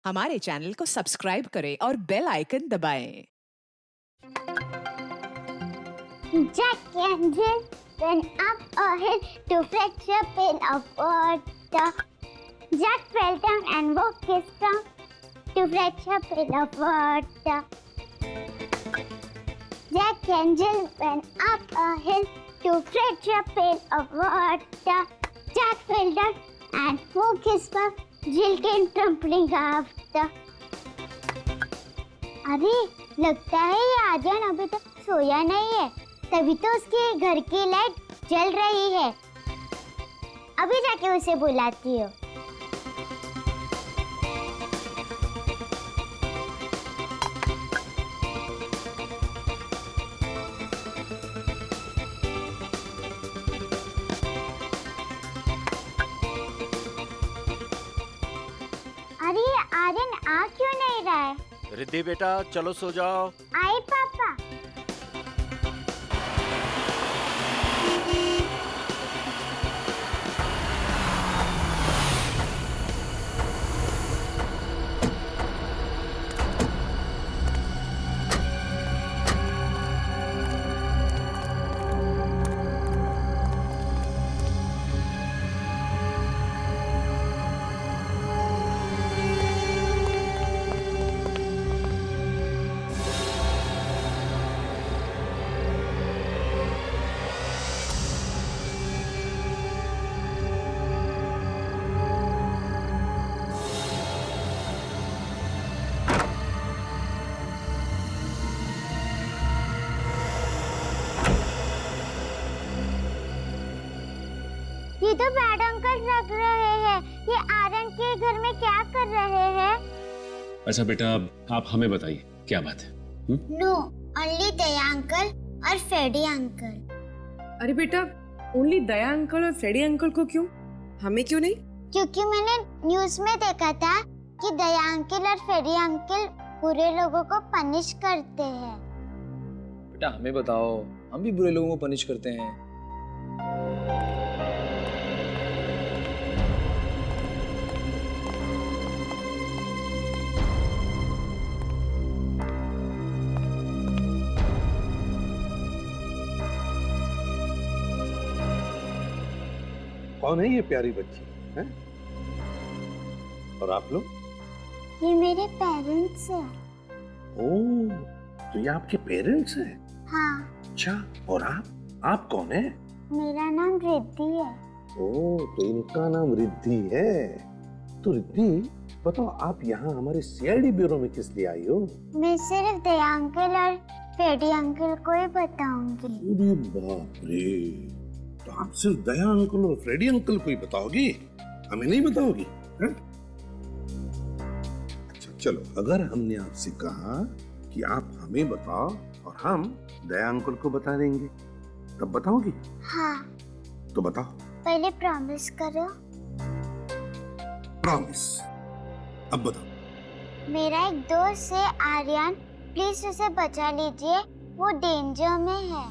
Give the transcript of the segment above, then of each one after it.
हमारे चैनल को सब्सक्राइब करें और बेल आइकन दबाएं। Jack and Jill went up a hill to fetch a pail of water. Jack fell down and broke his tongue to fetch a pail of water. Jack and Jill went up a hill to fetch a pail of water. Jack fell down and broke his tongue. Jill came tumbling after. अरे लगता है ये आर्यन अभी तक सोया नहीं है, तभी तो उसके घर की लाइट जल रही है। अभी जाके उसे बुलाती हूँ। अरे ये आर्यन आ क्यों नहीं रहा है? रिद्धि बेटा चलो सो जाओ। आई पापा। ये तो बैड अंकल लग रहे हैं। ये आर्यन के घर में क्या कर रहे हैं? अच्छा बेटा, आप हमें बताइए क्या बात है? नो, ओनली दया अंकल और फ्रेडी अंकल। अरे बेटा, ओनली दया अंकल और फ्रेडी अंकल को क्यों? हमें क्यों नहीं? क्योंकि मैंने न्यूज़ में देखा था कि दया अंकल और फ्रेडी अंकल बुरे लोगों को पनिश करते हैं। बेटा हमें बताओ, हम भी बुरे लोगों को पनिश करते हैं। कौन है ये प्यारी बच्ची है? और आप लोग? ये मेरे पेरेंट्स हैं। ओह, तो ये आपके पेरेंट्स हैं? हाँ। अच्छा, और आप कौन है? मेरा नाम रिद्धि है। ओह, तो इनका नाम रिद्धि है। तो रिद्धि बताओ, आप यहाँ हमारे सीआईडी ब्यूरो में किस लिए आई हो? मैं सिर्फ दया अंकल और फ्रेडी अंकल को ही बताऊंगी। अरे बाप रे, तो आप सिर्फ दया अंकल और फ्रेडी अंकल को ही बताओगी, हमें नहीं बताओगी? है? अच्छा चलो, अगर हमने आपसे कहा कि आप हमें बताओ और हम दया अंकल को बता देंगे, तब बताओगी? हाँ। तो बताओ। पहले प्रॉमिस करो। प्रॉमिस। अब बताओ। मेरा एक दोस्त है आर्यन, प्लीज उसे बचा लीजिए, वो डेंजर में है।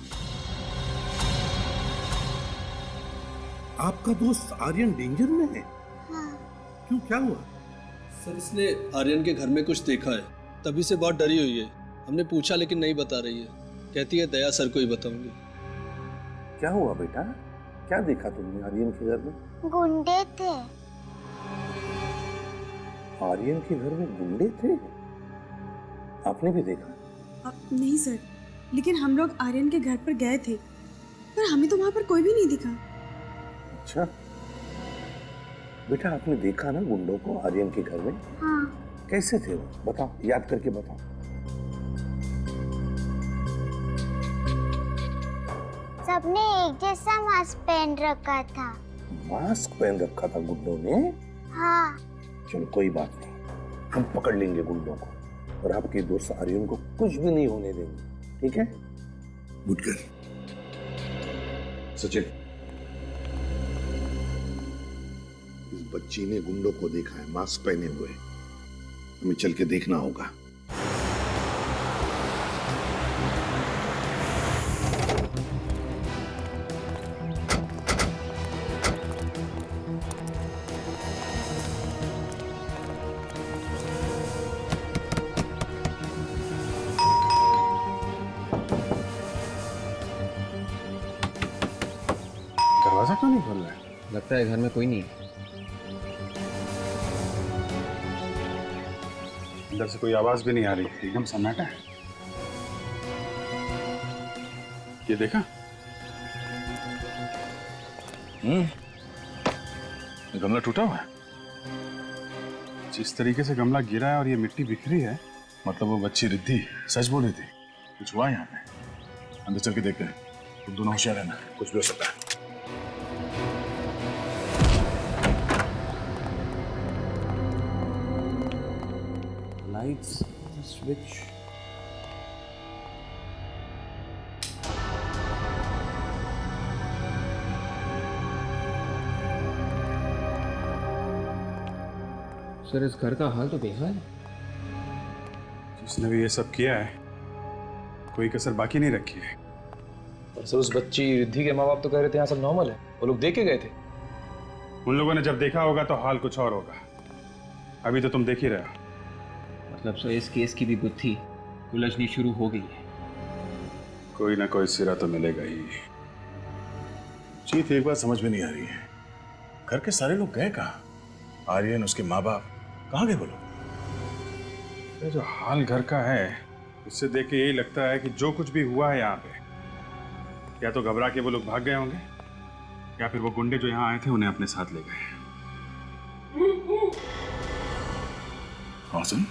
आपका दोस्त आर्यन डेंजर में है? हाँ। क्यों, क्या हुआ? सर इसने आर्यन के घर में कुछ देखा है, तभी से बहुत डरी हुई है। हमने पूछा लेकिन नहीं बता रही है, कहती है दया सर को ही बताऊंगी। क्या हुआ बेटा, क्या देखा तुमने आर्यन के घर में? गुंडे थे। आर्यन के घर में गुंडे थे? आपने भी देखा? नहीं सर, लेकिन हम लोग आर्यन के घर पर गए थे, पर हमें तो वहाँ पर कोई भी नहीं दिखा। अच्छा बेटा, आपने देखा ना गुंडों को आर्यन के घर में? हाँ। कैसे थे वो, बताओ, याद करके बताओ। सबने एक जैसा मास्क पहन रखा था। मास्क पहन रखा था गुंडों ने? हाँ। चलो कोई बात नहीं, हम पकड़ लेंगे गुंडों को और आपके दोस्त आर्यन को कुछ भी नहीं होने देंगे, ठीक है? Good girl. सचिन, इस बच्ची ने गुंडों को देखा है मास्क पहने हुए, हमें चल के देखना होगा। नहीं खोल रहा है? लगता है घर में कोई नहीं है। अंदर से कोई आवाज भी नहीं आ रही, एकदम सन्नाटा है। ये देखा? ये गमला टूटा हुआ है। जिस तरीके से गमला गिरा है और ये मिट्टी बिखरी है, मतलब वो बच्ची रिद्धि सच बोल रही थी। कुछ हुआ यहाँ पे। अंदर चल के देखते हैं। तुम दोनों होशियार रहना, कुछ भी हो सकता है। Lights, switch. सर इस घर का हाल तो बेहाल है। जिसने भी ये सब किया है, कोई कसर बाकी नहीं रखी है। पर सर उस बच्ची रिद्धि के माँ बाप तो कह रहे थे यहाँ सब नॉर्मल है, वो लोग देख के गए थे। उन लोगों ने जब देखा होगा तो हाल कुछ और होगा। अभी तो तुम देख ही रहे हो। मतलब सर इस केस की भी बुद्धि उलझनी शुरू हो गई है। कोई ना कोई सिरा तो मिलेगा ही। जीत, एक बात समझ में नहीं आ रही है, घर के सारे लोग गए कहाँ? आर्यन, उसके माँ बाप कहाँ गए वो लोग? ये जो हाल घर का है, उससे देख के यही लगता है कि जो कुछ भी हुआ है यहाँ पे, या तो घबरा के वो लोग भाग गए होंगे, या फिर वो गुंडे जो यहाँ आए थे उन्हें अपने साथ ले गए। हाँ सुन,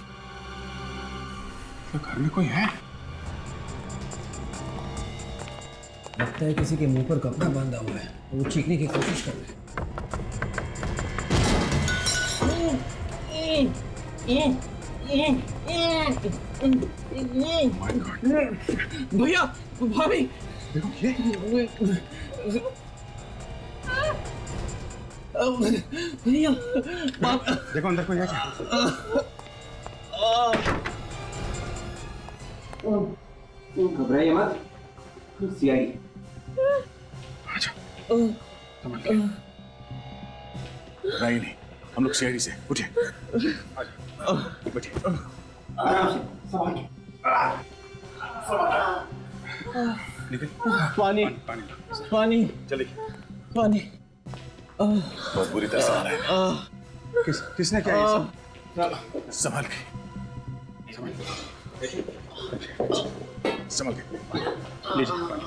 तो घर में कोई है? लगता है किसी के मुंह पर कपड़ा बांधा हुआ है, वो चीखने की कोशिश कर रहे हैं। भैया, भाभी, देखो ये भैया, देखो अंदर कोई है क्या? घबराइए मत, सीआईडी। अच्छा, समझ गया। नहीं नहीं, हम लोग सीआईडी से। उठिए, बैठिए। आराम से, संभाल के। निकल। पानी, पानी, पानी, चलिए। पानी। बहुत बुरी तरह से आ रहा है। किसने किया ये सब? संभाल के, संभाल के। लीजिए पानी।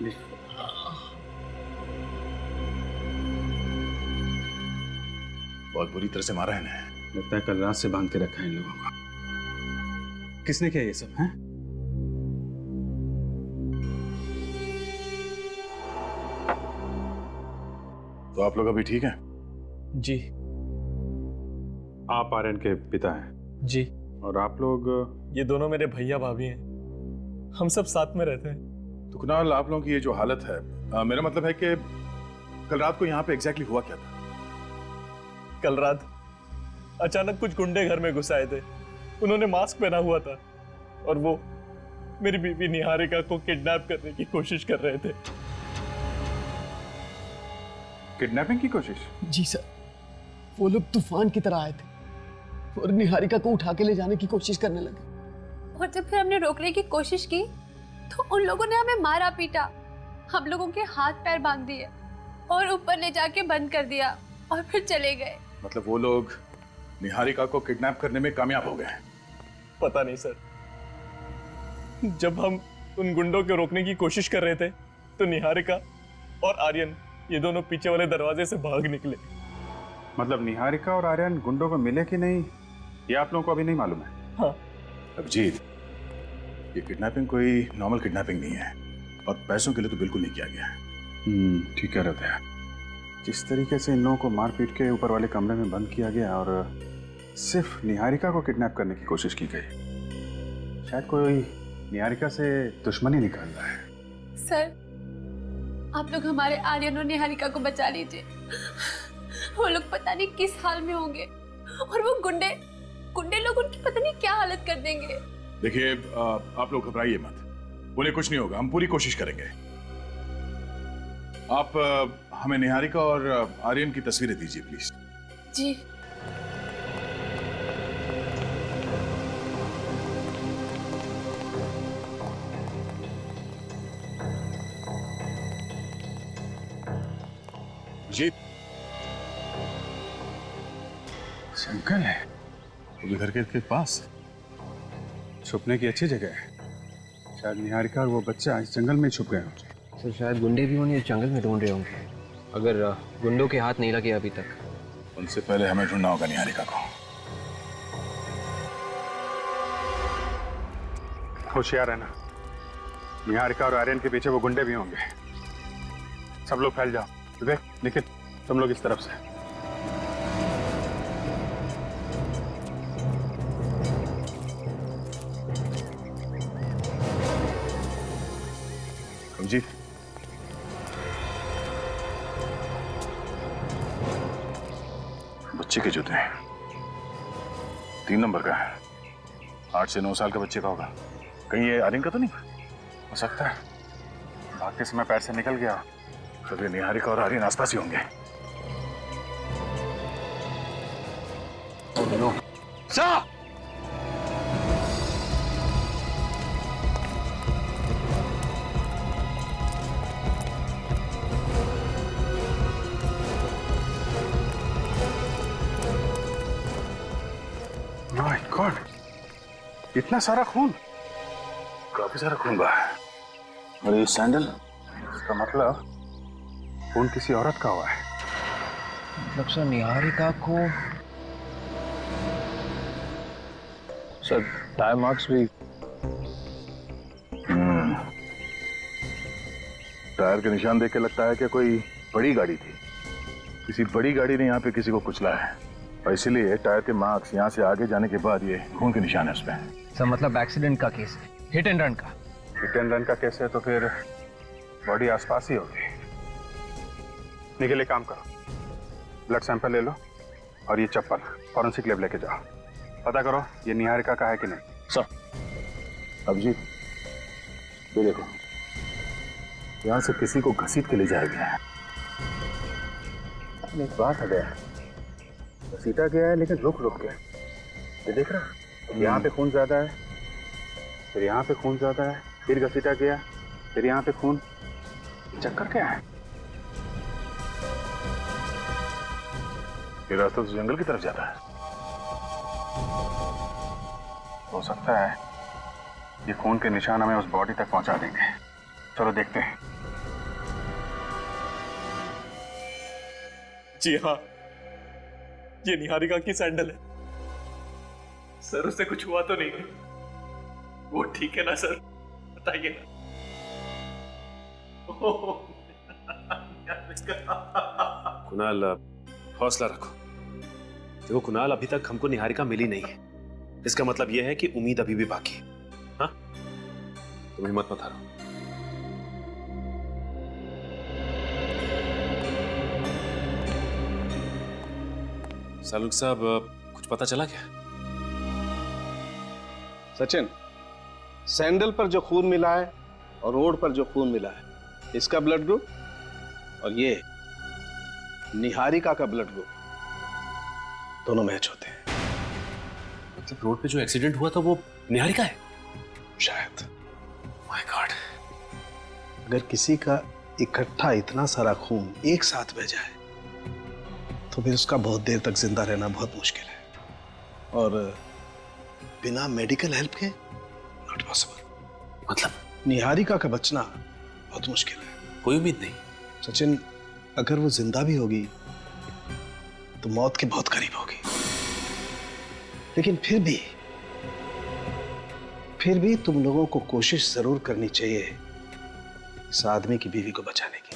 लीजिए। बहुत बुरी तरह से मारा है ना। लगता है कल रात से बांध के रखा है इन लोगों को। किसने किया ये सब है? तो आप लोग अभी ठीक हैं? जी आप आर्यन के पिता हैं जी। और आप लोग? ये दोनों मेरे भैया भाभी हैं, हम सब साथ में रहते हैं। तो कुणाल, आप लोगों की ये जो हालत है, मेरा मतलब है कि कल रात को यहाँ पे एग्जैक्टली हुआ क्या था? कल रात अचानक कुछ गुंडे घर में घुस आए थे। उन्होंने मास्क पहना हुआ था और वो मेरी बीवी निहारिका को किडनैप करने की कोशिश कर रहे थे। किडनैपिंग की कोशिश? जी सर, वो लोग तूफान की तरह आए थे और निहारिका को उठा के ले जाने की कोशिश करने लगे। और जब फिर हमने रोकने की कोशिश की तो उन लोगों ने हमें मारा पीटा, हम लोगों के हाथ पैर बांध दिए और ऊपर ले जाके बंद कर दिया और फिर चले गए। मतलब वो लोग निहारिका को किडनैप करने में कामयाब हो गए? पता नहीं सर, जब हम उन गुंडों को रोकने की कोशिश कर रहे थे तो निहारिका और आर्यन ये दोनों पीछे वाले दरवाजे से भाग निकले। मतलब निहारिका और आर्यन गुंडों को मिले कि नहीं, ये आप लोगों को अभी नहीं मालूम है? हाँ। अभिजीत, ये किडनैपिंग कोई नॉर्मल किडनैपिंग नहीं है और पैसों के लिए तो बिल्कुल नहीं किया गया है। ठीक कह रहे थे आप। जिस तरीके से इन लोगों को मार पीट के ऊपर वाले कमरे में बंद किया गया और सिर्फ निहारिका को किडनैप करने की कोशिश की गई, शायद कोई निहारिका से दुश्मनी निकाल रहा है। सर, आप लोग हमारे आर्यन और निहारिका को बचा लीजिए। वो लोग पता नहीं किस हाल में होंगे और वो गुंडे लोग उनकी पता नहीं क्या हालत कर देंगे। देखिए, आप लोग घबराइए मत, उन्हें कुछ नहीं होगा, हम पूरी कोशिश करेंगे। आप हमें निहारिका और आर्यन की तस्वीरें दीजिए प्लीज। जी। जीत जंगल है, वो भी घर के पास। छुपने की अच्छी जगह है। शायद निहारिका और वो बच्चा इस जंगल में छुप गए होंगे। सर शायद गुंडे भी उन्हें जंगल में ढूंढ रहे होंगे। अगर गुंडों के हाथ नहीं लगे अभी तक, उनसे पहले हमें ढूंढना होगा निहारिका को। होशियार रहना, निहारिका और आर्यन के पीछे वो गुंडे भी होंगे। सब लोग फैल जाओ। विवेक, निखिल, तुम लोग इस तरफ से। जी बच्चे के जूते हैं, 3 नंबर का है, 8 से 9 साल का बच्चे का होगा। कहीं ये आर्यन का तो नहीं हो सकता है? भागते समय पैर से निकल गया, तो ये निहारिका और आर्यन आसपास ही होंगे। माय गॉड, इतना सारा खून, काफी सारा खून बहा है। और ये सैंडल, इसका मतलब खून किसी औरत का हुआ है। मतलब सर निहारिका को सर टायर मार्क्स भी। टायर के निशान देख के लगता है कि कोई बड़ी गाड़ी थी, किसी बड़ी गाड़ी ने यहाँ पे किसी को कुचला है, और इसीलिए टायर के मार्क्स यहाँ से आगे जाने के बाद ये खून के निशान है उस पर। सर मतलब एक्सीडेंट का केस है, हिट एंड रन का। हिट एंड रन का केस है तो फिर बॉडी आसपास ही होगी। निकल, एक काम करो, ब्लड सैंपल ले लो और ये चप्पल फॉरेंसिक लैब लेके जाओ, पता करो ये निहारिका का है कि नहीं। सर। अभिजीत, ये देखो, यहाँ से किसी को घसीट के ले जाया गया है। एक बात है, घसीटा गया है लेकिन रुक रुक के। ये देख रहा है, यहाँ पे खून ज्यादा है, फिर यहाँ पे खून ज्यादा है, फिर घसीटा गया, फिर यहाँ पे खून। चक्कर क्या है? ये रास्ता तो जंगल की तरफ जाता है। हो सकता है ये खून के निशान हमें उस बॉडी तक पहुंचा देंगे। चलो देखते हैं। जी हाँ, ये निहारिका की सैंडल है। सर उससे कुछ हुआ तो नहीं? वो ठीक है ना सर, बताइए ना। कुणाल, हौसला रखो। देखो कुणाल, अभी तक हमको निहारिका मिली नहीं है, इसका मतलब यह है कि उम्मीद अभी भी बाकी है। हाँ, तुम हिम्मत मत हारो। सालुक साहब, कुछ पता चला क्या? सचिन, सैंडल पर जो खून मिला है और रोड पर जो खून मिला है, इसका ब्लड ग्रुप और ये निहारिका का ब्लड ग्रुप दोनों मैच होते हैं। मतलब रोड पे जो एक्सीडेंट हुआ था वो निहारिका है? शायद। My God. अगर किसी का इकट्ठा इतना सारा खून एक साथ बह जाए तो फिर उसका बहुत देर तक जिंदा रहना बहुत मुश्किल है, और बिना मेडिकल हेल्प के नॉट पॉसिबल। मतलब निहारिका का बचना बहुत मुश्किल है। कोई उम्मीद नहीं? सचिन, अगर वो जिंदा भी होगी तो मौत के बहुत करीब होगी, लेकिन फिर भी तुम लोगों को कोशिश जरूर करनी चाहिए इस आदमी की बीवी को बचाने की।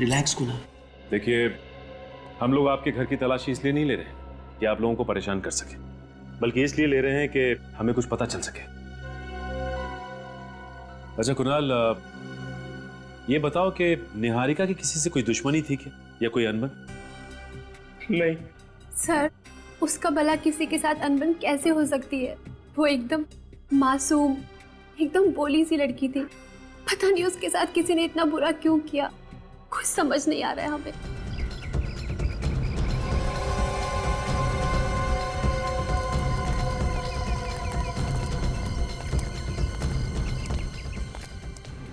रिलैक्स कुणाल। देखिए, हम लोग आपके घर की तलाशी इसलिए नहीं ले रहे कि आप लोगों को परेशान कर सके, बल्कि इसलिए ले रहे हैं कि हमें कुछ पता चल सके। अच्छा कुणाल, ये बताओ कि निहारिका की किसी से कोई दुश्मनी थी क्या, या कोई अनबन? नहीं सर, उसका भला किसी के साथ अनबन कैसे हो सकती है? वो एकदम मासूम, एकदम भोली सी लड़की थी। पता नहीं उसके साथ किसी ने इतना बुरा क्यों किया, कुछ समझ नहीं आ रहा है हमें।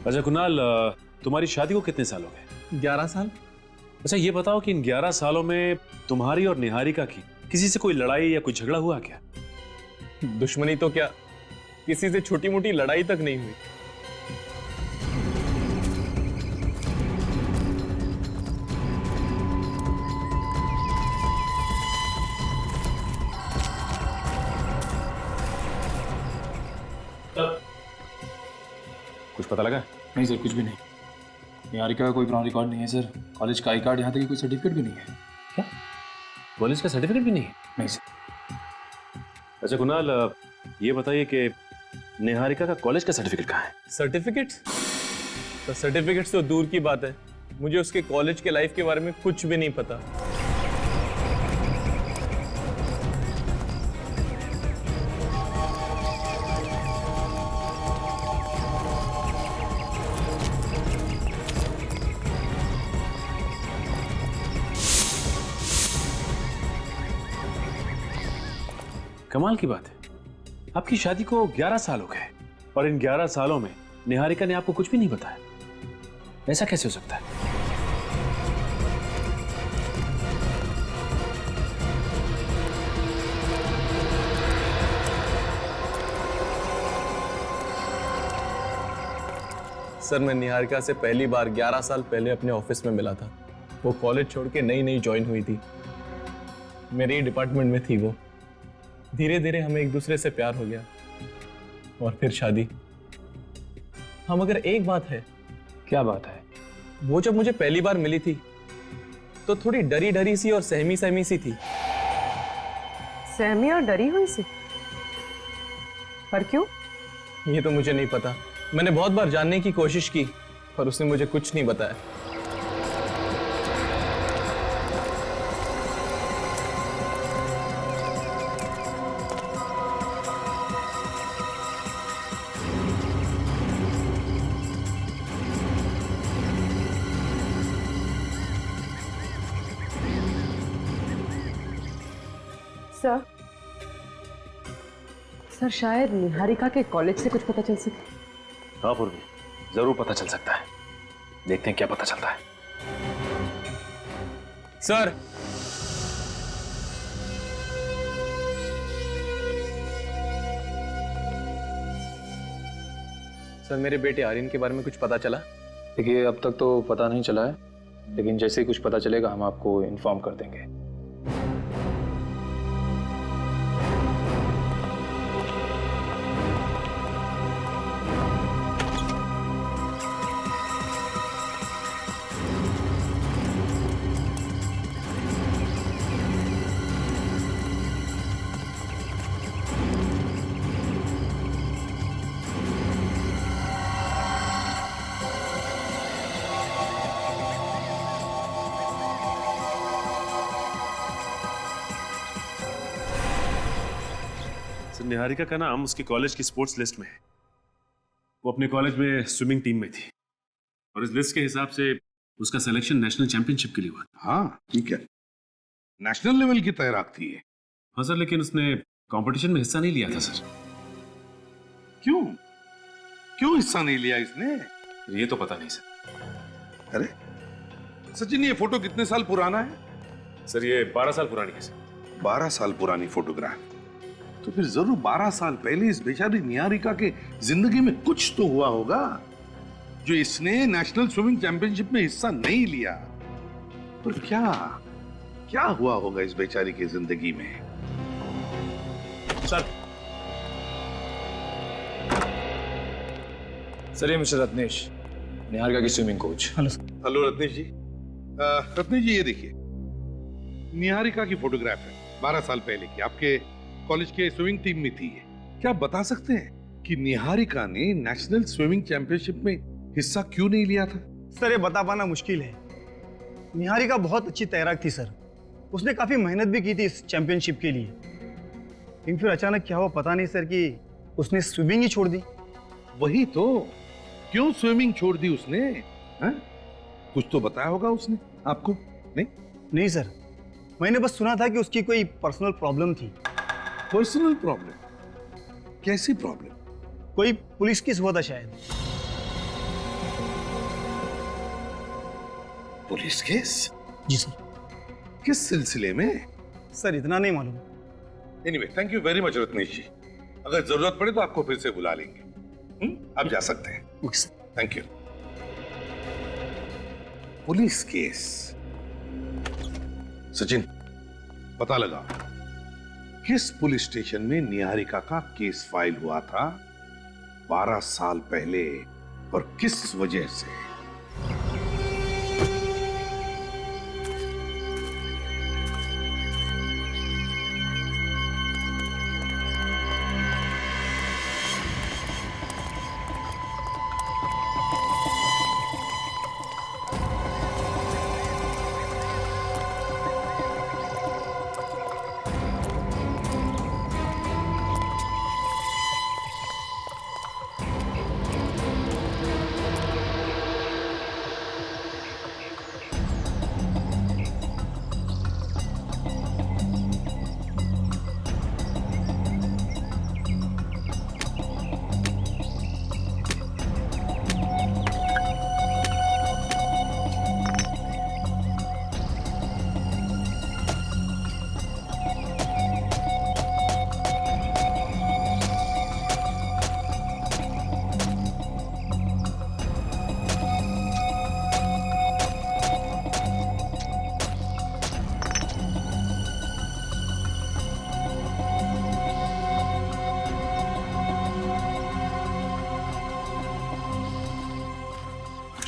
अच्छा कुणाल, तुम्हारी शादी को कितने साल हो गए? 11 साल। अच्छा ये बताओ कि इन 11 सालों में तुम्हारी और निहारिका की किसी से कोई लड़ाई या कोई झगड़ा हुआ क्या? दुश्मनी तो क्या, किसी से छोटी मोटी लड़ाई तक नहीं हुई। कुछ पता लगा? नहीं सर, कुछ भी नहीं। निहारिका का कोई पुराना रिकॉर्ड नहीं है सर। कॉलेज का आई कार्ड, यहाँ तक कि कोई सर्टिफिकेट भी नहीं है। क्या कॉलेज का सर्टिफिकेट भी नहीं है? नहीं सर। अच्छा कुणाल, ये बताइए कि निहारिका का कॉलेज का सर्टिफिकेट कहाँ है? सर्टिफिकेट्स? तो सर्टिफिकेट्स तो दूर की बात है, मुझे उसके कॉलेज के लाइफ के बारे में कुछ भी नहीं पता। कमाल की बात है, आपकी शादी को 11 साल हो गए और इन 11 सालों में निहारिका ने आपको कुछ भी नहीं बताया। ऐसा कैसे हो सकता है? सर मैं निहारिका से पहली बार 11 साल पहले अपने ऑफिस में मिला था। वो कॉलेज छोड़ के नई नई ज्वाइन हुई थी, मेरे ही डिपार्टमेंट में थी वो। धीरे धीरे हमें एक दूसरे से प्यार हो गया और फिर शादी। हाँ मगर एक बात है। क्या बात है? वो जब मुझे पहली बार मिली थी तो थोड़ी डरी डरी सी और सहमी सहमी सी थी। सहमी और डरी हुई सी? पर क्यों? ये तो मुझे नहीं पता, मैंने बहुत बार जानने की कोशिश की पर उसने मुझे कुछ नहीं बताया। सर शायद निहारिका के कॉलेज से कुछ पता चल सके। हाँ पूर्वी, जरूर पता चल सकता है। देखते हैं क्या पता चलता है। सर सर मेरे बेटे आर्यन के बारे में कुछ पता चला? देखिए अब तक तो पता नहीं चला है, लेकिन जैसे ही कुछ पता चलेगा हम आपको इन्फॉर्म कर देंगे। निहारिका का नाम उसके कॉलेज की स्पोर्ट्स लिस्ट में है। वो अपने कॉलेज में स्विमिंग टीम में थी और इस लिस्ट के हिसाब से उसका सिलेक्शन नेशनल चैंपियनशिप के लिए हुआ। हाँ ठीक है, नेशनल लेवल की तैराक थी ये। हाँ सर, लेकिन उसने कंपटीशन में हिस्सा नहीं लिया था सर। क्यों क्यों हिस्सा नहीं लिया इसने? ये तो पता नहीं सर। अरे सचिन, ये फोटो कितने साल पुराना है? सर ये 12 साल पुरानी है सर। 12 साल पुरानी फोटोग्राफ? तो फिर जरूर 12 साल पहले इस बेचारी निहारिका के जिंदगी में कुछ तो हुआ होगा जो इसने नेशनल स्विमिंग चैंपियनशिप में हिस्सा नहीं लिया। पर क्या क्या हुआ होगा इस बेचारी की जिंदगी में? सर ये मिस्टर रत्नेश, निहारिका की स्विमिंग कोच। हेलो रत्नेश जी। रत्नेश जी ये देखिए, निहारिका की फोटोग्राफ है, 12 साल पहले की, आपके कॉलेज के स्विमिंग टीम में थी। क्या आप बता सकते हैं कि निहारिका ने नेशनल स्विमिंग चैंपियनशिप में हिस्सा क्यों नहीं लिया था? सर ये बता पाना मुश्किल है। निहारिका बहुत अच्छी तैराक थी सर, उसने काफी मेहनत भी की थी इस चैंपियनशिप के लिए, लेकिन फिर अचानक क्या हुआ पता नहीं सर कि उसने स्विमिंग ही छोड़ दी। वही तो, क्यों स्विमिंग छोड़ दी उसने? हैं? कुछ तो बताया होगा उसने आपको? नहीं सर, मैंने बस सुना था कि उसकी कोई पर्सनल प्रॉब्लम थी। Personal problem? कैसी प्रॉब्लम? कोई पुलिस केस हुआ था शायद। Police case? जी सर। किस सिलसिले में? सर इतना नहीं मालूम। Anyway, thank you very much Ratnesh ji. अगर जरूरत पड़े तो आपको फिर से बुला लेंगे। आप जा सकते हैं। Thank you. Police case? Sachin, पता लगा किस पुलिस स्टेशन में निहारिका का केस फाइल हुआ था 12 साल पहले और किस वजह से?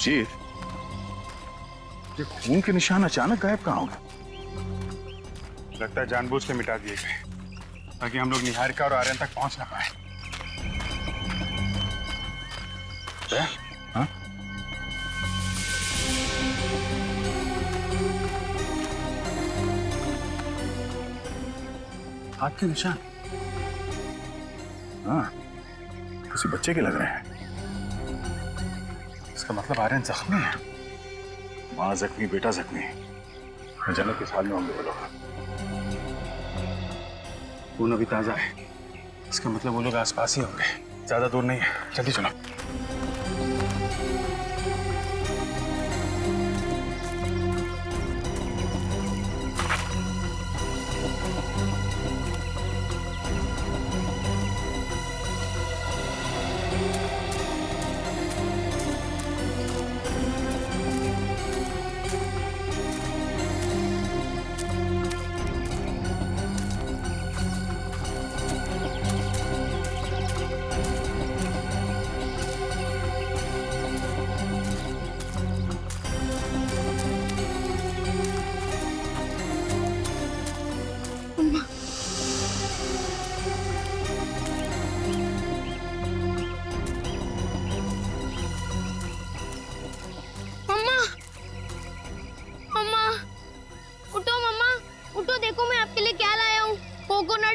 जी, ये खून के निशान अचानक गायब कहाँ हो गए? लगता है जानबूझ के मिटा दिए गए ताकि हम लोग निहारिका और आर्यन तक पहुंच ना पाए। हाँ? हाथ के निशान? हाँ, किसी बच्चे के लग रहे हैं। इसका मतलब आर्यन जख्मी है। माँ जख्मी, बेटा जख्मी। अचानक किस हाल में होंगे वो लोग? खून अभी ताजा है, इसका मतलब वो लोग आसपास ही होंगे, ज्यादा दूर नहीं है। जल्दी चलो।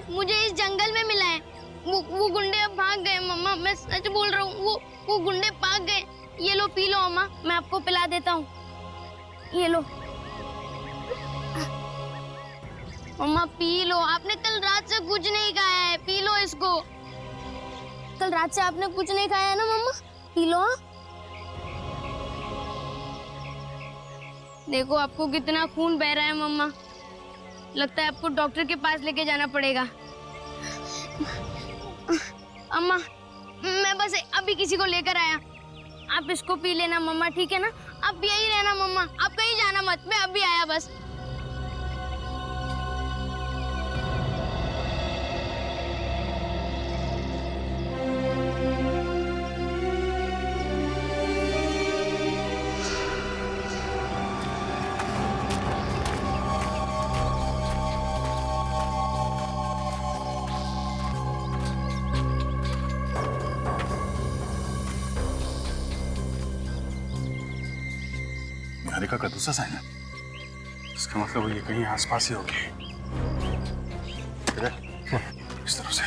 मुझे इस जंगल में मिला है। वो गुंडे अब भाग गए मम्मा, मैं सच बोल रहा हूँ। वो गुंडे भाग गए। ये लो पी लो अम्मा, मैं आपको पिला देता हूँ। ये लो मम्मा, पी लो। आपने कल रात से कुछ नहीं खाया है, पी लो इसको। कल रात से आपने कुछ नहीं खाया है ना मम्मा, पी लो। देखो आपको कितना खून बह रहा है मम्मा, लगता है आपको डॉक्टर के पास लेके जाना पड़ेगा। अम्मा, मैं बस अभी किसी को लेकर आया, आप इसको पी लेना मम्मा, ठीक है ना? आप यही रहना मम्मा, आप कहीं जाना मत, मैं अभी आया बस। निहारिका का दूसरा साइन है, इसका मतलब वो ये कहीं आसपास ही होगी। इस तरफ से।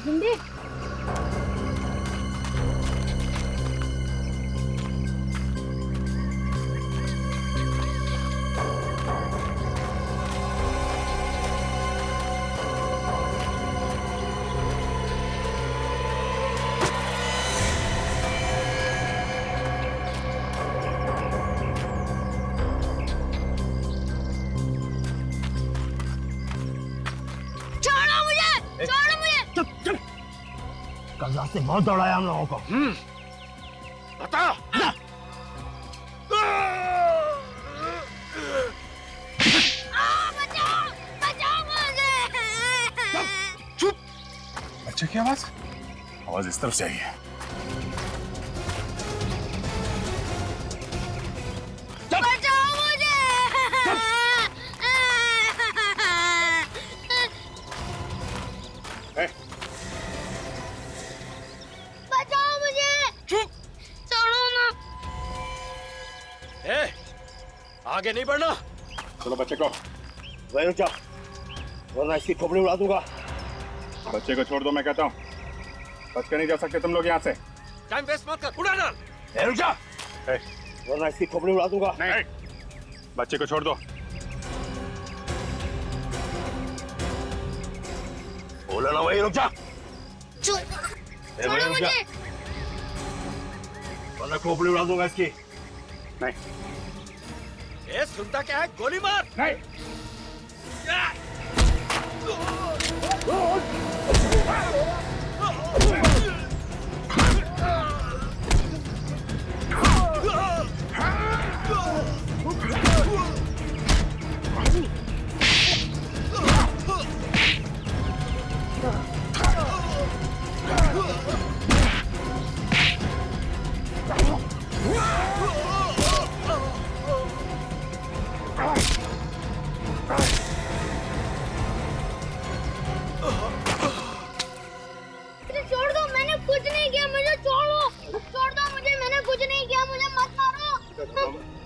गुंडे कल रात से बहुत दौड़ाया हम लोगों को। बता। चुप। बच्चे की आवाज इस तरफ से आई है। बचाओ मुझे। बचाओ मुझे। चुप। छोड़ो ना। आगे नहीं बढ़ना। चलो बच्चे को वहीं रुक जा, वरना इसकी खोपड़ी उड़ा दूंगा। बच्चे को छोड़ दो, मैं कहता हूँ। बच के नहीं जा सकते तुम लोग यहाँ से। टाइम वेस्ट मत कर, उड़ा डाल। रुक जा, वरना इसकी खोपड़ी उड़ा दूंगा। नहीं, बच्चे को छोड़ दो। बोला ना, वहीं रुक जा। छोड़ो मुझे। वरना खोपड़ी उड़ा दूंगा इसकी। नहीं। सुनता क्या है? गोली मार। नहीं। छोड़ दो, मैंने कुछ नहीं किया, मुझे छोड़ो। छोड़ दो मुझे, मैंने कुछ नहीं किया, मुझे मत मारो।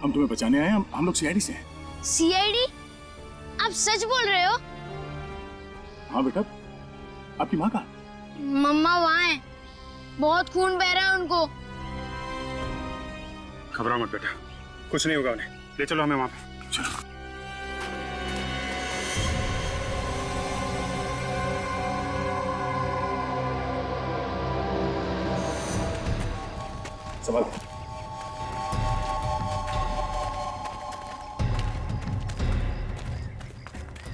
हम तुम्हें बचाने आए हैं। हम लोग सीआईडी से हैं। सीआईडी? आप सच बोल रहे हो? हाँ बेटा, आपकी माँ का? मम्मा वहाँ है, बहुत खून बह रहा है उनको। घबराओ मत बेटा, कुछ नहीं होगा उन्हें। ले चलो हमें वहाँ पे। चलो। संभाल।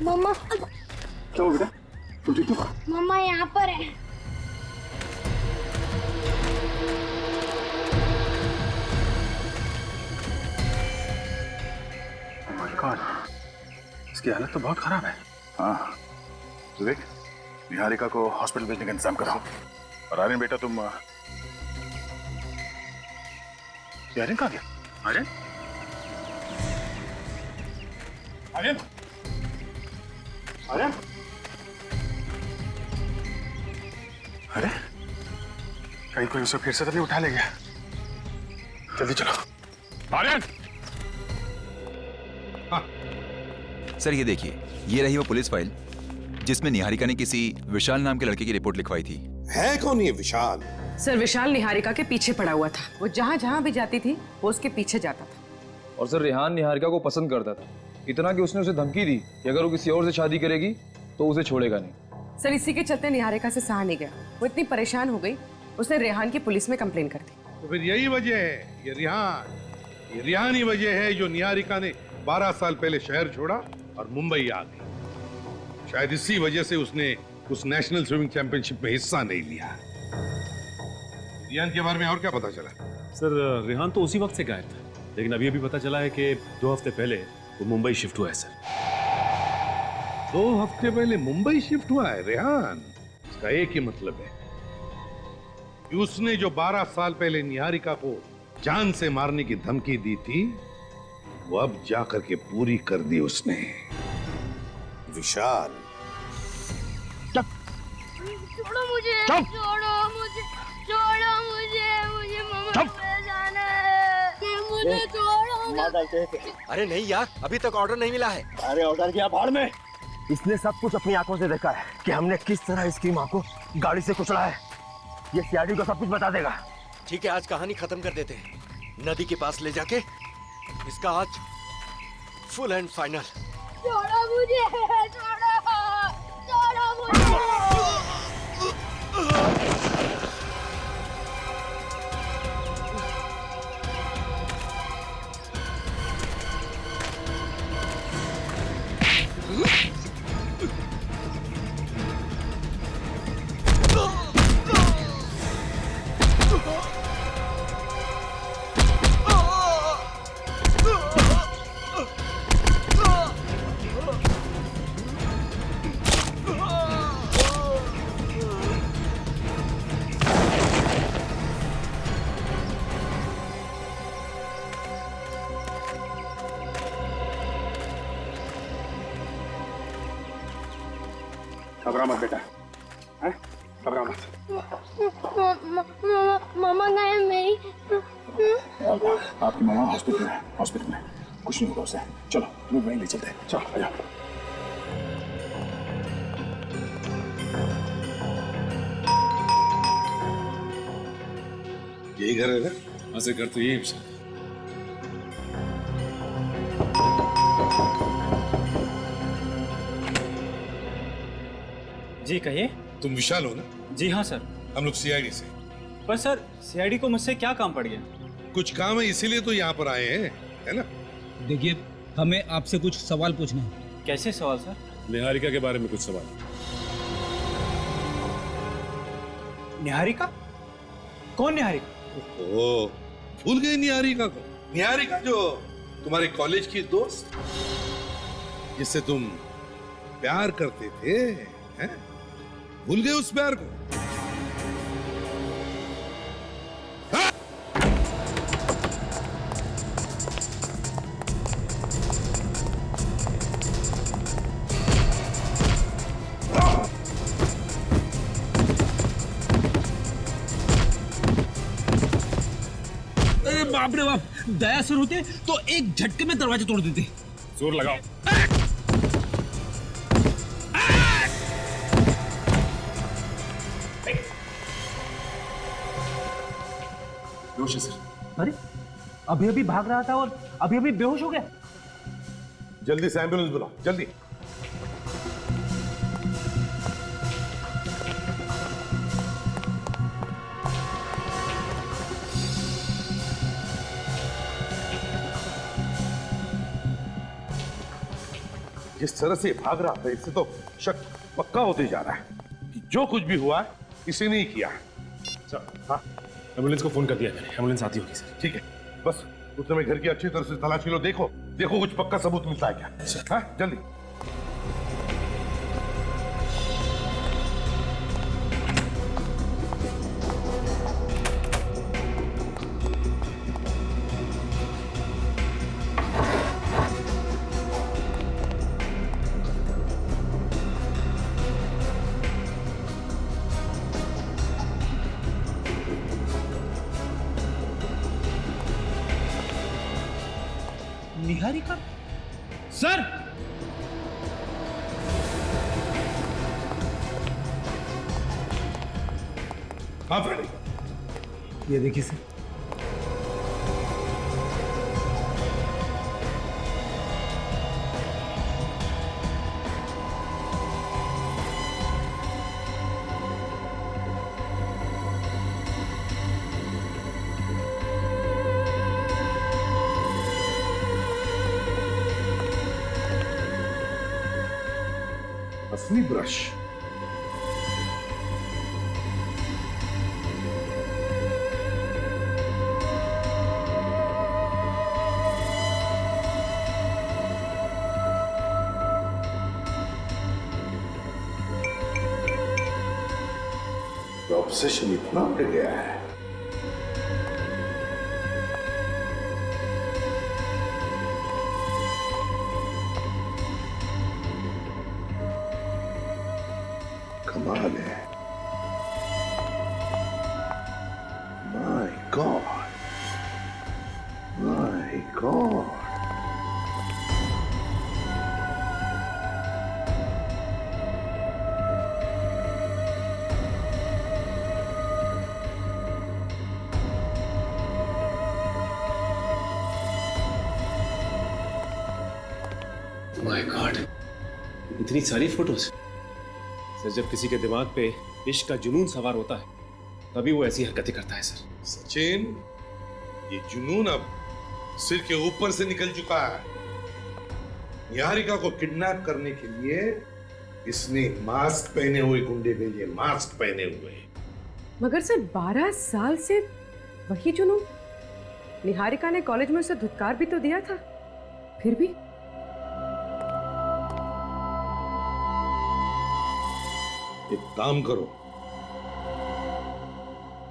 मम्मा। क्या हुआ बेटा? तुम ठीक हो? मम्मा यहाँ पर है। Oh my God, इसकी हालत तो बहुत खराब है। हाँ, विवेक, निहारिका को हॉस्पिटल भेजने का इंतजाम करो। और आर्यन बेटा तुम आर्यन कहाँ गया? आर्यन? आर्यन? आर्यन? अरे, कहीं कोई उसे फिर से तो नहीं उठा ले गया? जल्दी चलो। आर्यन! सर ये देखिए, ये रही वो पुलिस फाइल जिसमें निहारिका ने किसी विशाल नाम के लड़के की रिपोर्ट लिखवाई थी। है कौन ये विशाल? सर विशाल निहारिका के पीछे पड़ा हुआ था। वो जहाँ जहाँ भी जाती थी वो उसके पीछे जाता था। और सर रेहान निहारिका को पसंद करता था, इतना कि उसने उसे धमकी दी कि अगर वो किसी और से शादी करेगी तो उसे छोड़ेगा नहीं। सर इसी के चलते निहारिका से सहा नहीं गया। वो इतनी परेशान हो गई, उसने रेहान की पुलिस में कंप्लेन कर दी। तो फिर यही वजह है, ये रिहान ही वजह है जो निहारिका ने 12 साल पहले शहर छोड़ा और मुंबई आ गई। शायद इसी वजह से उसने उस नेशनल स्विमिंग चैंपियनशिप में हिस्सा नहीं लिया। रिहान के बारे में और क्या पता चला? सर रेहान तो उसी वक्त से गायब था, लेकिन अभी अभी पता चला है कि 2 हफ्ते पहले वो मुंबई शिफ्ट हुआ है। सर 2 हफ्ते पहले मुंबई शिफ्ट हुआ है रेहान? इसका एक ही मतलब है कि उसने जो 12 साल पहले निहारिका को जान से मारने की धमकी दी थी, वो अब जाकर के पूरी कर दी उसने। विशाल, छोड़ो मुझे, छोड़ो मुझे, छोड़ो मुझे, मुझे मम्मा पे जाना है, मुझे छोड़ो। अरे नहीं यार, अभी तक ऑर्डर नहीं मिला है। अरे ऑर्डर किया भाड़ में, इसने सब कुछ अपनी आंखों से देखा है कि हमने किस तरह इसकी माँ को गाड़ी से कुचला है। ये सीआईडी को सब कुछ बता देगा। ठीक है, आज कहानी खत्म कर देते हैं। नदी के पास ले जाके इसका आज फुल एंड फाइनल। छोड़ो मुझे, छोड़ो मुझे। घबरा मत बेटा, घबरा मत। मामा गए मेरी। आपकी मामा हॉस्पिटल में, हॉस्पिटल में कुछ नहीं होगा उसे। चलो तुम्हें वहीं ले चलते हैं। चलो आ जाओ। यही घर है ना? हाँ सर, घर तो यही है। जी कहिए। तुम विशाल हो ना? जी हाँ सर। हम लोग सीआईडी से। पर सर सीआईडी को मुझसे क्या काम पड़ गया? कुछ काम है इसीलिए तो यहाँ पर आए हैं, है ना? देखिए, हमें आपसे कुछ सवाल पूछना है। कैसे सवाल सर? निहारिका के बारे में कुछ सवाल। निहारिका? कौन निहारिका? ओह, भूल गए निहारिका को? निहारिका जो तुम्हारे कॉलेज की दोस्त, जिससे तुम प्यार करते थे, हैं? भूल गए उस प्यार को? बाप रे बाप, दया सर होते तो एक झटके में दरवाजा तोड़ देते। जोर लगाओ। बेहोश है सर। अरे अभी अभी भाग रहा था और अभी अभी बेहोश हो गया। जल्दी से एम्बुलेंस बुलाओ, जल्दी। जिस तरह से भाग रहा था, इससे तो शक पक्का होते जा रहा है कि जो कुछ भी हुआ है इसी ने ही किया। हाँ, एम्बुलेंस को फोन कर दिया मैंने, एम्बुलेंस आती होगी सर। ठीक है, बस उतने में घर की अच्छी तरह से तलाशी लो। देखो देखो कुछ पक्का सबूत मिलता है क्या? हाँ, जल्दी। निहारिका सर। हाँ फ्रेडी, ये देखिए सर। असली ब्रश। ऑब्सेशन इतना बढ़ गया है। कमाल है। My God, my God. इतनी सारी फोटोज। सर जब किसी के दिमाग पे इश्क का जुनून सवार होता है तभी वो ऐसी हरकतें करता है सर। सचिन, ये जुनून अब सिर के ऊपर से निकल चुका है। निहारिका को किडनैप करने के लिए इसने मास्क पहने हुए गुंडे भेजे, मास्क पहने हुए। मगर सर 12 साल से वही जुनून। निहारिका ने कॉलेज में उसे धुतकार भी तो दिया था, फिर भी। एक काम करो,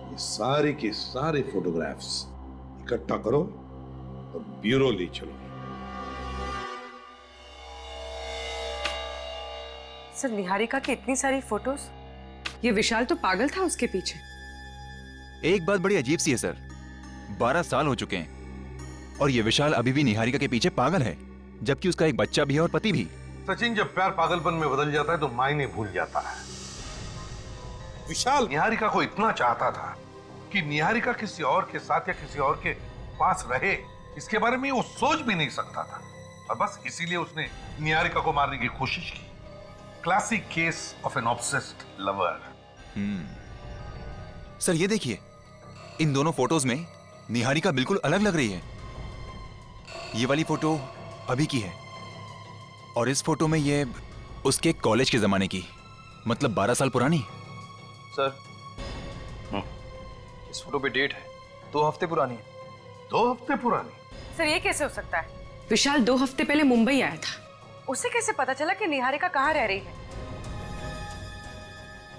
ये सारे के सारे फोटोग्राफ्स इकट्ठा करो और ब्यूरो ले चलो। सर निहारिका की इतनी सारी फोटोज, ये विशाल तो पागल था उसके पीछे। एक बात बड़ी अजीब सी है सर, 12 साल हो चुके हैं और ये विशाल अभी भी निहारिका के पीछे पागल है, जबकि उसका एक बच्चा भी है और पति भी। सचिन, जब प्यार पागलपन में बदल जाता है तो मायने भूल जाता है। विशाल निहारिका को इतना चाहता था कि निहारिका किसी और के साथ या किसी और के पास रहे, इसके बारे में वो सोच भी नहीं सकता था, और बस इसीलिए उसने निहारिका को मारने की कोशिश की। Classic case of an obsessed lover. Sir ये देखिए, इन दोनों फोटोज में निहारिका बिल्कुल अलग लग रही है। ये वाली फोटो अभी की है और इस फोटो में ये उसके कॉलेज के जमाने की, मतलब 12 साल पुरानी। सर इस फोटो पे डेट है 2 हफ्ते पुरानी है। 2 हफ्ते पुरानी? सर ये कैसे हो सकता है? विशाल 2 हफ्ते पहले मुंबई आया था, उसे कैसे पता चला कि निहारिका कहाँ रह रही है?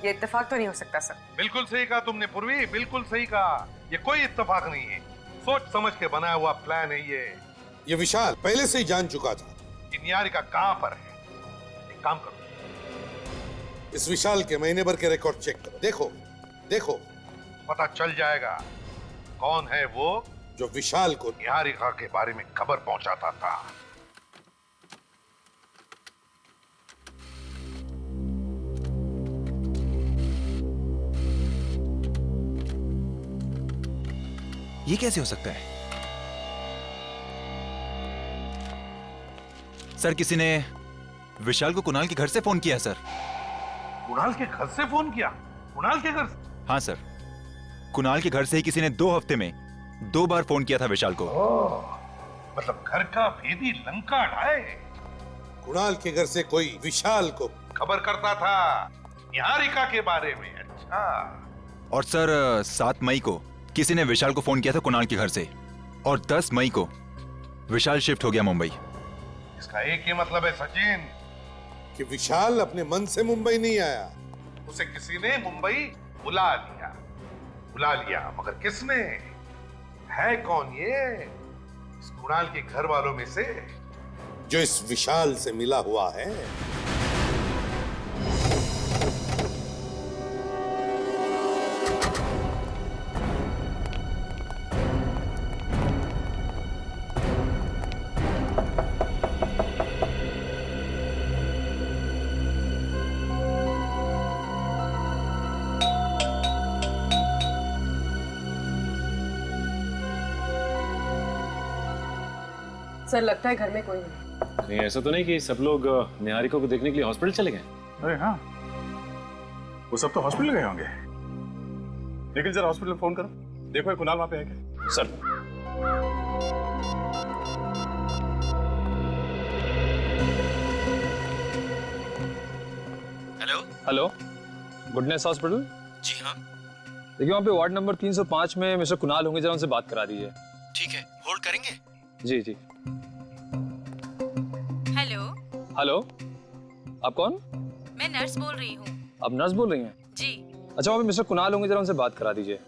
ये इत्तेफाक तो नहीं हो सकता सर। बिल्कुल सही कहा तुमने पूर्वी, बिल्कुल सही कहा। ये कोई इत्तेफाक नहीं है, सोच समझ के बनाया हुआ प्लान है ये विशाल पहले से ही जान चुका था कि निहारिका कहां पर है। एक काम करो, इस विशाल के महीने भर के रिकॉर्ड चेक करो। देखो देखो, पता चल जाएगा कौन है वो जो विशाल को निहारिका के बारे में खबर पहुंचाता था। ये कैसे हो सकता है? सर किसी ने विशाल को कुणाल के घर से फोन किया सर। कुणाल के घर से फोन किया? कुणाल के घर से? हाँ सर, कुणाल के घर से ही किसी ने 2 हफ्ते में 2 बार फोन किया था विशाल को। मतलब घर का भेदी लंका ढाए। कुणाल के घर से कोई विशाल को खबर करता था निहारिका के बारे में। अच्छा। और सर 7 मई को किसी ने विशाल को फोन किया था कुणाल के घर से, और 10 मई को विशाल शिफ्ट हो गया मुंबई। इसका एक ही मतलब है सचिन कि विशाल अपने मन से मुंबई नहीं आया, उसे किसी ने मुंबई बुला लिया। मगर किसने? है कौन ये? इस कुणाल के घर वालों में से जो इस विशाल से मिला हुआ है। सर लगता है घर में कोई नहीं। नहीं ऐसा तो नहीं कि सब लोग निहारिका को देखने के लिए हॉस्पिटल चले गए? अरे हाँ, वो सब तो हॉस्पिटल गए होंगे। लेकिन जरा हॉस्पिटल फोन करो, देखो कुणाल वहां पे है क्या? Sir hello, goodness hospital? जी हाँ। देखिए वहाँ पे वार्ड नंबर 305 में मिस्टर कुणाल होंगे, जरा उनसे बात करा दीजिए। ठीक है, होल्ड करेंगे? जी जी। हेलो। हेलो, आप कौन? मैं नर्स बोल रही हूँ। आप नर्स बोल रही हैं? जी। अच्छा वहाँ पे मिस्टर कुणाल होंगे, जरा उनसे बात करा दीजिए।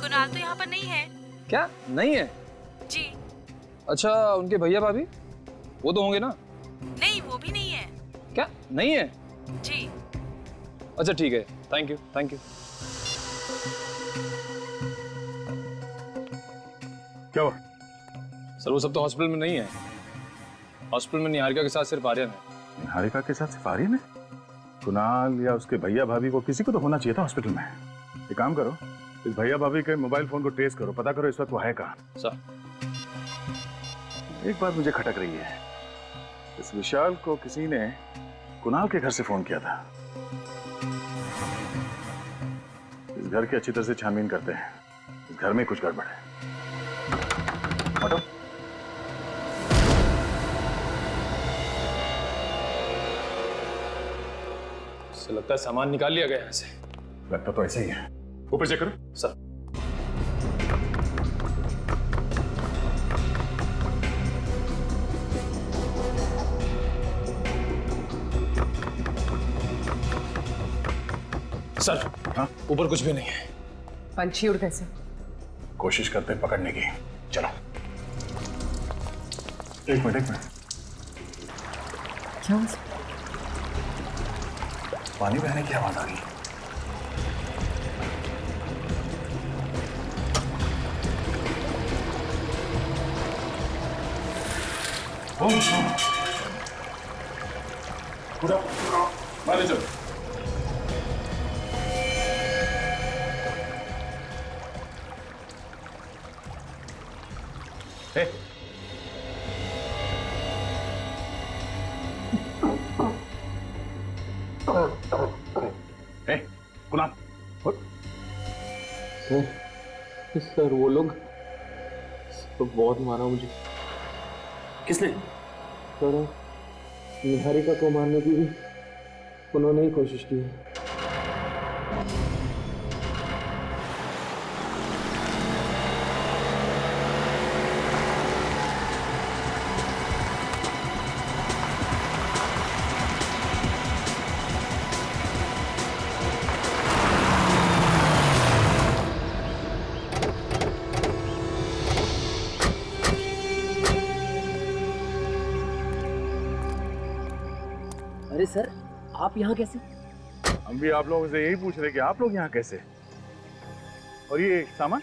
कुणाल तो यहाँ पर नहीं है। क्या नहीं है? जी। अच्छा उनके भैया भाभी वो तो होंगे ना? नहीं, वो भी नहीं है। क्या नहीं है? जी। अच्छा ठीक है, थैंक यू थैंक यू। क्या हुआ? सर वो सब तो हॉस्पिटल में नहीं है। हॉस्पिटल में निहारिका के साथ सिर्फ आर्यन है। निहारिका के साथ सिर्फ आर्यन है? कुणाल या उसके भैया भाभी को किसी को तो होना चाहिए था हॉस्पिटल में। एक काम करो, इस भैया भाभी के मोबाइल फोन को ट्रेस करो, पता करो इस वक्त वो है कहाँ। सर एक बात मुझे खटक रही है, इस विशाल को किसी ने कुणाल के घर से फोन किया था। इस घर की अच्छी तरह से छानबीन करते हैं। इस घर में कुछ गड़बड़ है। हटो। से लगता है सामान निकाल लिया गया यहाँ से। लगता तो ऐसा ही है। ऊपर चेक करो। सर। सर, हाँ? ऊपर कुछ भी नहीं है। पंछी उड़ कैसे? कोशिश करते हैं पकड़ने की। चलो। एक मिनट। क्या? पानी बहने की आवाज आ रही है। पूरा मारे चलो। कुणाल। सर वो लोग तो बहुत मारा मुझे। किसने? सर निहारिका को मारने की भी उन्होंने ही कोशिश की है। अरे सर, आप यहाँ कैसे? हम भी आप लोगों से यही पूछ रहे कि आप लोग यहाँ कैसे? और ये सामान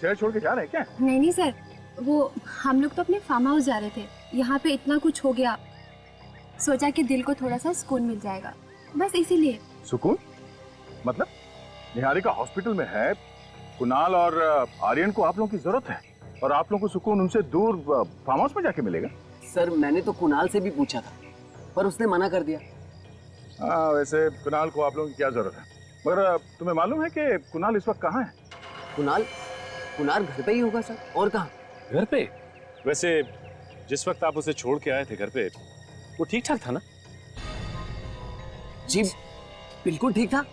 शहर छोड़ के जा रहे हैं क्या? नहीं नहीं सर, वो हम लोग तो अपने फार्म हाउस जा रहे थे। यहाँ पे इतना कुछ हो गया, सोचा कि दिल को थोड़ा सा सुकून मिल जाएगा, बस इसीलिए। सुकून? मतलब निहारिका हॉस्पिटल में है, कुणाल और आर्यन को आप लोगों की जरूरत है, और आप लोगों को सुकून उनसे दूर फार्म हाउस में जाके मिलेगा? सर मैंने तो कुणाल से भी पूछा था, पर उसने मना कर दिया। हाँ, वैसे कुणाल को आप लोगों की क्या जरूरत है? मगर तुम्हें मालूम है कि कुणाल इस वक्त कहाँ है? कुणाल घर पे ही होगा सर, और कहाँ? घर पे? वैसे जिस वक्त आप उसे छोड़ के आए थे घर पे, वो ठीक ठाक था ना? जी बिल्कुल ठीक था।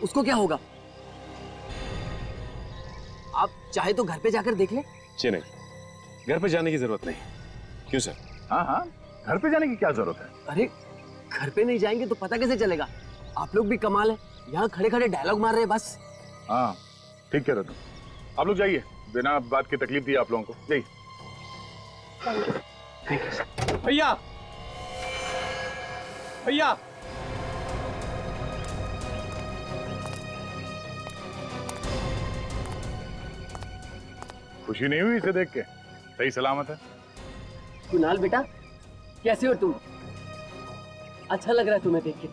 उसको क्या होगा? आप चाहे तो घर पे जाकर देख ले। जी नहीं, घर पे जाने की जरूरत नहीं। क्यों सर? हाँ, घर पे जाने की क्या जरूरत है? अरे घर पे नहीं जाएंगे तो पता कैसे चलेगा? आप लोग भी कमाल है, यहाँ खड़े खड़े डायलॉग मार रहे हैं बस। हाँ ठीक कह रहे तुम। आप लोग जाइए, बिना बात की तकलीफ दी आप लोगों को। जाइए। भैया भैया, खुशी नहीं हुई इसे देख के? सही सलामत है? कुणाल बेटा, कैसे हो तुम? अच्छा लग रहा है तुम्हें देख के।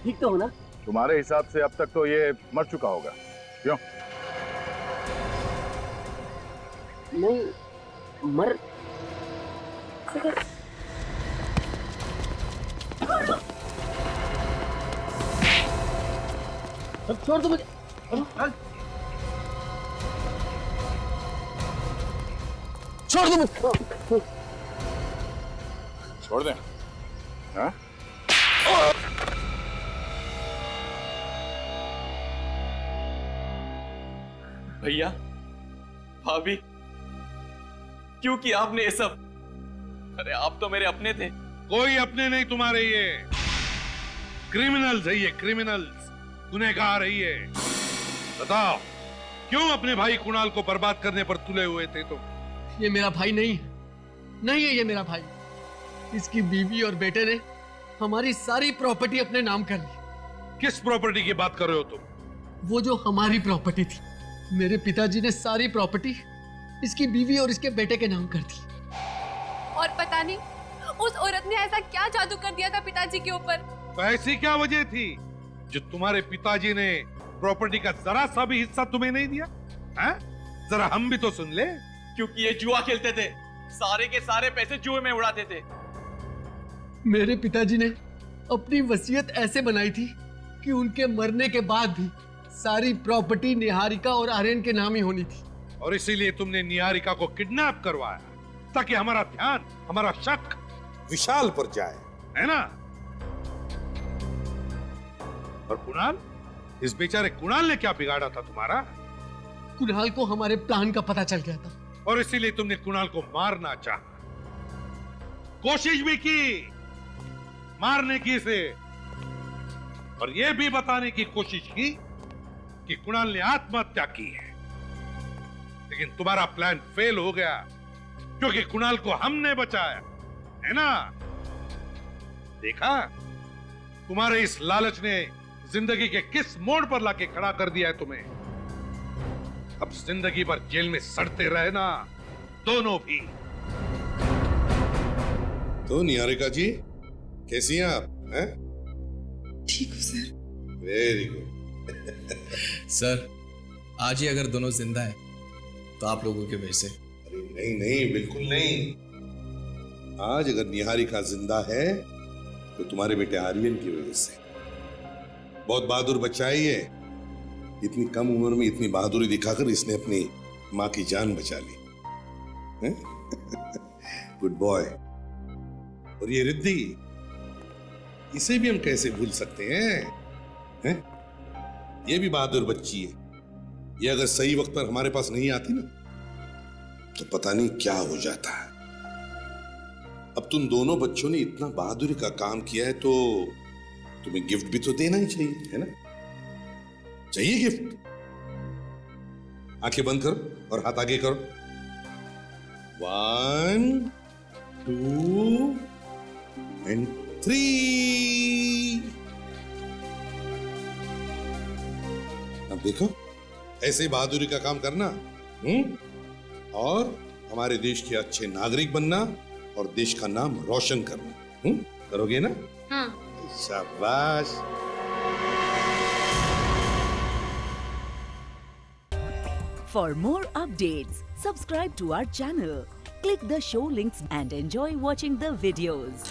ठीक तो हो ना? तुम्हारे हिसाब से अब तक तो ये मर चुका होगा, क्यों? नहीं मर छोड़ दो मुझे। छोड़ दो मुझे। छोड़ दें? हाँ? भैया, भाभी, क्यों किया आपने ये सब? अरे आप तो मेरे अपने थे। कोई अपने नहीं तुम्हारे, ये क्रिमिनल्स है, ये क्रिमिनल्स, गुनहगार है ये। बताओ, क्यों अपने भाई कुणाल को बर्बाद करने पर तुले हुए थे तुम? ये मेरा भाई नहीं है, नहीं है ये मेरा भाई। इसकी बीवी और बेटे ने हमारी सारी प्रॉपर्टी अपने नाम कर ली। किस प्रॉपर्टी की बात कर रहे हो तुम? वो जो हमारी प्रॉपर्टी थी, मेरे पिताजी ने सारी प्रॉपर्टी इसकी बीवी और इसके बेटे के नाम कर दी। और पता नहीं उस औरत ने ऐसा क्या जादू कर दिया था पिताजी के ऊपर। तो ऐसी क्या वजह थी जो तुम्हारे पिताजी ने प्रॉपर्टी का जरा सा भी हिस्सा तुम्हें नहीं दिया? हैं? जरा हम भी तो सुन ले। क्योंकि ये जुआ खेलते थे, सारे के सारे पैसे जुए में उड़ाते थे। मेरे पिताजी ने अपनी वसीयत ऐसे बनाई थी कि उनके मरने के बाद भी सारी प्रॉपर्टी निहारिका और आर्यन के नाम ही होनी थी। और इसीलिए तुमने निहारिका को किडनैप करवाया ताकि हमारा ध्यान, हमारा शक विशाल पर जाए, है ना? और कुणाल, इस बेचारे कुणाल ने क्या बिगाड़ा था तुम्हारा? कुणाल को हमारे प्लान का पता चल गया था और इसीलिए तुमने कुणाल को मारना चाहा, कोशिश भी की मारने की इसे, और यह भी बताने की कोशिश की कि कुणाल ने आत्महत्या की है। लेकिन तुम्हारा प्लान फेल हो गया क्योंकि कुणाल को हमने बचाया, है ना? देखा, तुम्हारे इस लालच ने जिंदगी के किस मोड़ पर लाके खड़ा कर दिया है तुम्हें। अब जिंदगी भर जेल में सड़ते रहना, दोनों भी। तो निहारिका जी कैसी हैं आप? हैं? ठीक हूँ सर। Very good. सर, आज ही अगर दोनों जिंदा हैं तो आप लोगों के वजह से। अरे नहीं नहीं, बिल्कुल नहीं। आज अगर निहारिका जिंदा है तो तुम्हारे बेटे आर्यन की वजह से। बहुत बहादुर बच्चा है ये। इतनी कम उम्र में इतनी बहादुरी दिखाकर इसने अपनी माँ की जान बचा ली। Good boy. और ये रिद्धि, इसे भी हम कैसे भूल सकते हैं? ये भी बहादुर बच्ची है। ये अगर सही वक्त पर हमारे पास नहीं आती ना तो पता नहीं क्या हो जाता है। अब तुम दोनों बच्चों ने इतना बहादुरी का काम किया है तो तुम्हें गिफ्ट भी तो देना ही चाहिए, है ना? चाहिए गिफ्ट? आंखें बंद करो और हाथ आगे करो। 1 2 and 3। अब देखो, ऐसे बहादुरी का काम करना, और हमारे देश के अच्छे नागरिक बनना और देश का नाम रोशन करना। करोगे ना? हाँ। शाबाश। For more updates, subscribe to our channel, click the show links and enjoy watching the videos.